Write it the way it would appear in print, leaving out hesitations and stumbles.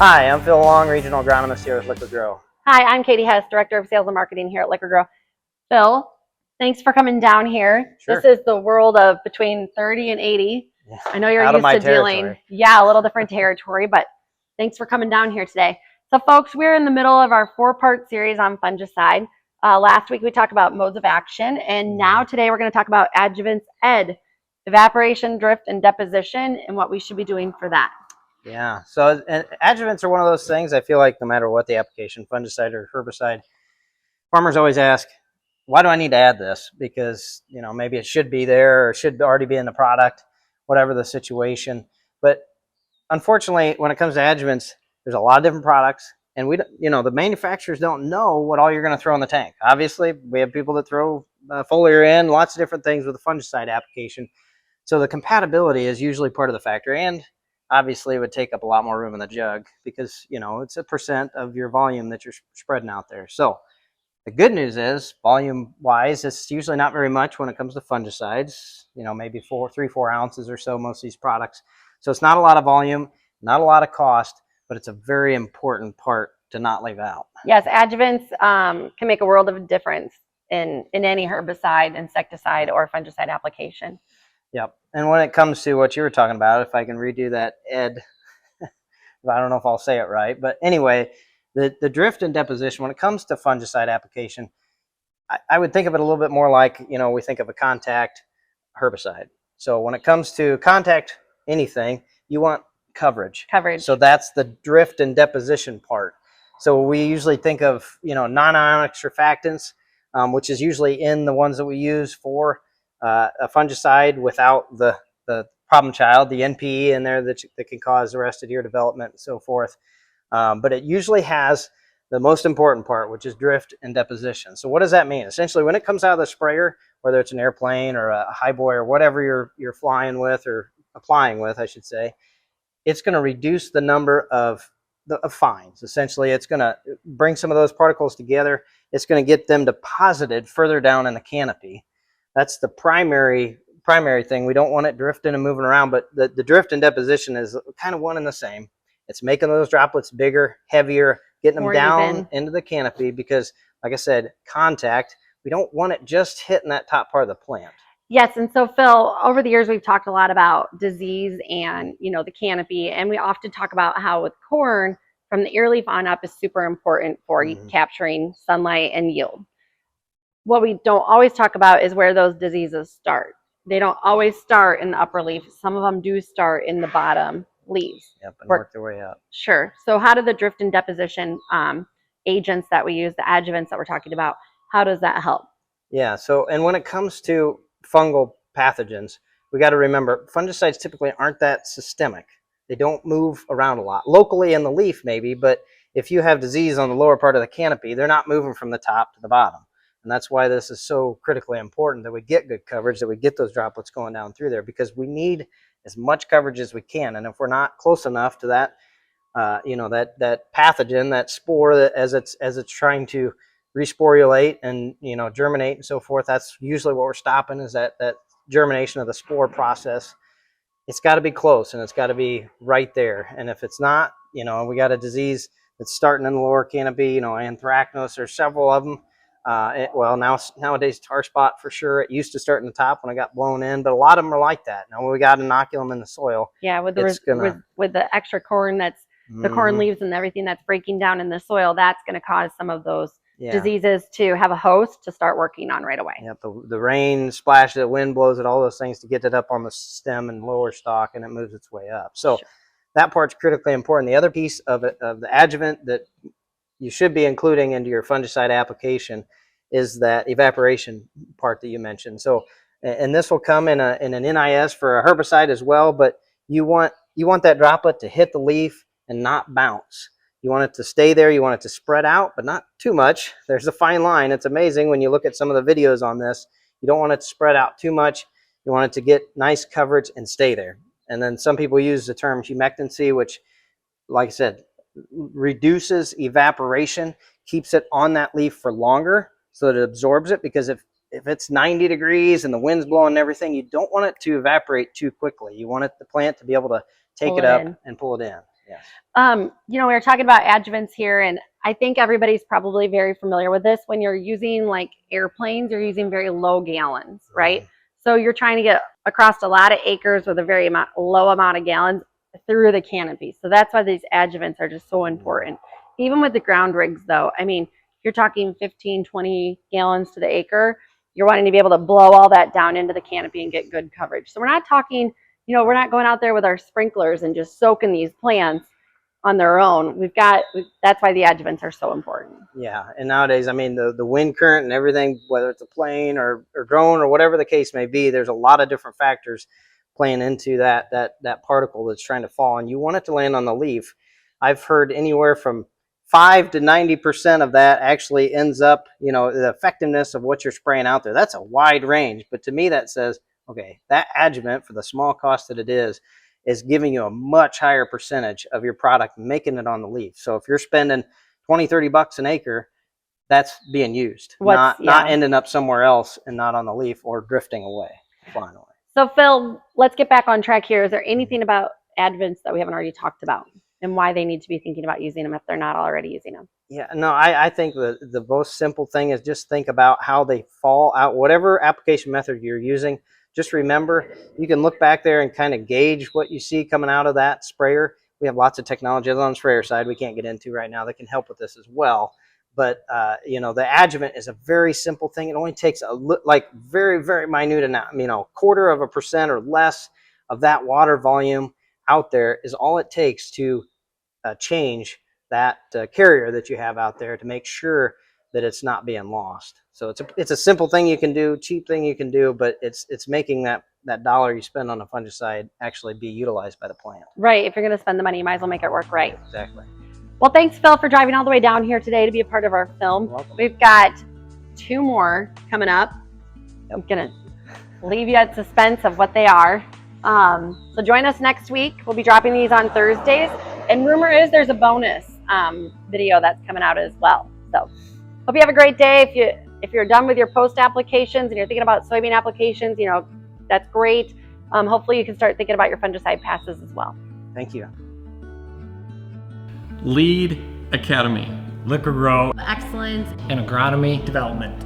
Hi, I'm Phil Long, Regional Agronomist here with Liqui-Grow. Hi, I'm Katie Hess, Director of Sales and Marketing here at Liqui-Grow. Phil, thanks for coming down here. Sure. This is the world of between 30 and 80. Yeah. I know you're Out of used my to territory. dealing, a little different territory, but thanks for coming down here today. So folks, we're in the middle of our 4-part series on fungicide. Last week we talked about modes of action, and now today we're going to talk about adjuvants, evaporation, drift, and deposition, and what we should be doing for that. Yeah, so adjuvants are one of those things I feel like no matter what the application, fungicide or herbicide, farmers always ask, why do I need to add this? Because, you know, maybe it should be there or it should already be in the product, whatever the situation. But unfortunately, when it comes to adjuvants, there's a lot of different products, and the manufacturers don't know what all you're going to throw in the tank. Obviously, we have people that throw foliar in, lots of different things with a fungicide application. So the compatibility is usually part of the factor, and obviously it would take up a lot more room in the jug because, you know, it's a % of your volume that you're spreading out there. So the good news is, volume-wise, it's usually not very much when it comes to fungicides, you know, maybe 3-4 ounces or so, most of these products. So it's not a lot of volume, not a lot of cost, but it's a very important part to not leave out. Yes, adjuvants can make a world of difference in any herbicide, insecticide, or fungicide application. Yep. And when it comes to what you were talking about, if I can redo that, Ed, I don't know if I'll say it right, but anyway, the drift and deposition, when it comes to fungicide application, I would think of it a little bit more like, you know, we think of a contact herbicide. So when it comes to contact anything, you want coverage. So that's the drift and deposition part. So we usually think of, you know, non-ionic surfactants, which is usually in the ones that we use for a fungicide without the problem child, the NPE in there that can cause arrested ear development and so forth. But it usually has the most important part, which is drift and deposition. So what does that mean? Essentially, when it comes out of the sprayer, whether it's an airplane or a highboy or whatever you're flying with or applying with, I should say, it's going to reduce the number of fines. Essentially, it's going to bring some of those particles together. It's going to get them deposited further down in the canopy. That's the primary thing. We don't want it drifting and moving around, but the drift and deposition is kind of one and the same. It's making those droplets bigger, heavier, getting them down into the canopy because, like I said, contact, we don't want it just hitting that top part of the plant. Yes, and so Phil, over the years we've talked a lot about disease and, you know, the canopy, and we often talk about how with corn, from the ear leaf on up is super important for capturing sunlight and yield. What we don't always talk about is where those diseases start. They don't always start in the upper leaf. Some of them do start in the bottom leaves. Yep, and work their way up. Sure. So how do the drift and deposition agents that we use, the adjuvants that we're talking about, how does that help? Yeah, so, and when it comes to fungal pathogens, we got to remember fungicides typically aren't that systemic. They don't move around a lot. Locally in the leaf maybe, but if you have disease on the lower part of the canopy, they're not moving from the top to the bottom. And that's why this is so critically important that we get good coverage, that we get those droplets going down through there, because we need as much coverage as we can. And if we're not close enough to that, you know, that pathogen, that spore, that as it's trying to resporulate and, you know, germinate and so forth, that's usually what we're stopping, is that germination of the spore process. It's got to be close and it's got to be right there. And if it's not, you know, we got a disease that's starting in the lower canopy, you know, anthracnose, there's several of them. Well, nowadays tar spot for sure. It used to start in the top when I got blown in, but a lot of them are like that. Now we got inoculum in the soil. Yeah, with the extra corn that's the corn leaves and everything that's breaking down in the soil, that's going to cause some of those diseases to have a host to start working on right away. Yep, the rain splashes, the wind blows it, all those things to get it up on the stem and lower stalk, and it moves its way up. So that part's critically important. The other piece of it, of the adjuvant that you should be including into your fungicide application, is that evaporation part that you mentioned. So, and this will come in an NIS for a herbicide as well, but you want that droplet to hit the leaf and not bounce. You want it to stay there. You want it to spread out, but not too much. There's a fine line. It's amazing when you look at some of the videos on this. You don't want it to spread out too much. You want it to get nice coverage and stay there. And then some people use the term humectancy, which, like I said, reduces evaporation, keeps it on that leaf for longer so that it absorbs it, because if it's 90 degrees and the wind's blowing and everything, you don't want it to evaporate too quickly. You want the plant to be able to take it up and pull it in. Yes. You know, we were talking about adjuvants here, and I think everybody's probably very familiar with this. When you're using like airplanes, you're using very low gallons, right? Mhm. So you're trying to get across a lot of acres with a very low amount of gallons through the canopy. So that's why these adjuvants are just so important. Even with the ground rigs, though, I mean, you're talking 15, 20 gallons to the acre. You're wanting to be able to blow all that down into the canopy and get good coverage. So we're not talking, you know, we're not going out there with our sprinklers and just soaking these plants on their own. That's why the adjuvants are so important. Yeah, and nowadays, I mean, the wind current and everything, whether it's a plane or drone or whatever the case may be, there's a lot of different factors playing into that particle that's trying to fall, and you want it to land on the leaf. I've heard anywhere from 5 to 90% of that actually ends up, you know, the effectiveness of what you're spraying out there. That's a wide range, but to me, that says, okay, that adjuvant for the small cost that it is giving you a much higher percentage of your product making it on the leaf. So if you're spending 20, 30 bucks an acre, that's being used, not ending up somewhere else and not on the leaf or drifting away, flying away. So Phil, let's get back on track here. Is there anything about adjuvants that we haven't already talked about and why they need to be thinking about using them if they're not already using them? Yeah, no, I think the most simple thing is just think about how they fall out. Whatever application method you're using, just remember you can look back there and kind of gauge what you see coming out of that sprayer. We have lots of technologies on the sprayer side we can't get into right now that can help with this as well. But you know, the adjuvant is a very simple thing. It only takes like very, very minute amount, you know, 1/4% or less of that water volume out there is all it takes to change that carrier that you have out there to make sure that it's not being lost. So it's a simple thing you can do, cheap thing you can do, but it's making that dollar you spend on a fungicide actually be utilized by the plant. Right. If you're going to spend the money, you might as well make it work right. Exactly. Well, thanks, Phil, for driving all the way down here today to be a part of our film. You're welcome. We've got 2 more coming up. I'm going to leave you at suspense of what they are. So join us next week. We'll be dropping these on Thursdays. And rumor is there's a bonus video that's coming out as well. So hope you have a great day. If you're done with your post applications and you're thinking about soybean applications, you know, that's great. Hopefully you can start thinking about your fungicide passes as well. Thank you. Lead Academy. Liqui-Grow Excellence and agronomy development.